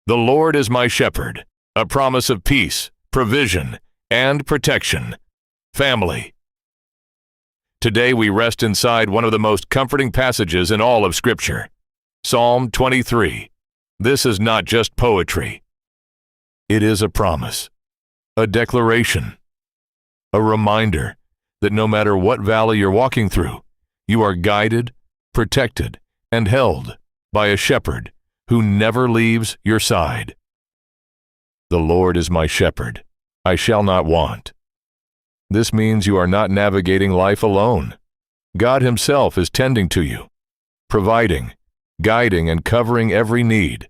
The Lord is my shepherd, a promise of peace, provision, and protection. Family. Today we rest inside one of the most comforting passages in all of Scripture, Psalm 23. This is not just poetry. It is a promise, a declaration, a reminder that no matter what valley you're walking through, you are guided, protected, and held by a shepherd who never leaves your side. The Lord is my shepherd, I shall not want. This means you are not navigating life alone. God Himself is tending to you, providing, guiding, and covering every need.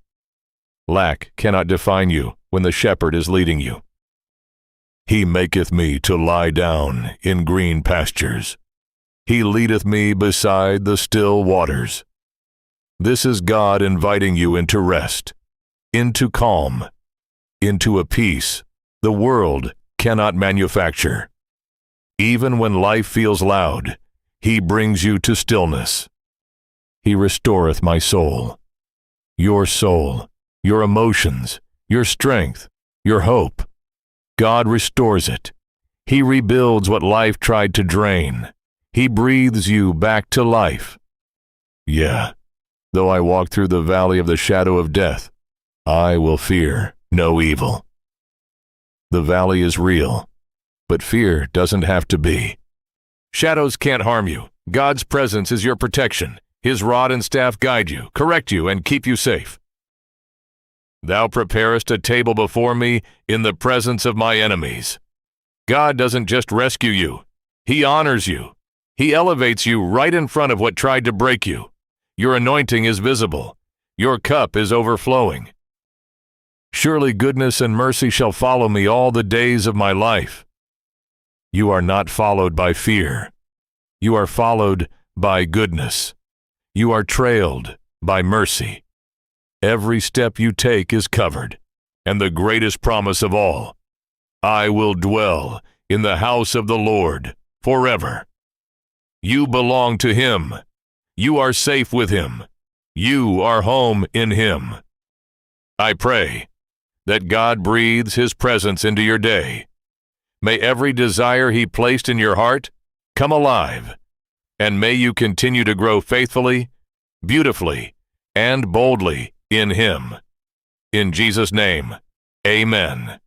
Lack cannot define you when the shepherd is leading you. He maketh me to lie down in green pastures. He leadeth me beside the still waters. This is God inviting you into rest, into calm, into a peace the world cannot manufacture. Even when life feels loud, He brings you to stillness. He restoreth my soul, your emotions, your strength, your hope. God restores it. He rebuilds what life tried to drain. He breathes you back to life. Yeah, though I walk through the valley of the shadow of death, I will fear no evil. The valley is real, but fear doesn't have to be. Shadows can't harm you. God's presence is your protection. His rod and staff guide you, correct you, and keep you safe. Thou preparest a table before me in the presence of my enemies. God doesn't just rescue you. He honors you. He elevates you right in front of what tried to break you. Your anointing is visible. Your cup is overflowing. Surely goodness and mercy shall follow me all the days of my life. You are not followed by fear. You are followed by goodness. You are trailed by mercy. Every step you take is covered. And the greatest promise of all, I will dwell in the house of the Lord forever. You belong to Him. You are safe with Him. You are home in Him. I pray that God breathes His presence into your day. May every desire He placed in your heart come alive, and may you continue to grow faithfully, beautifully, and boldly in Him. In Jesus' name, amen.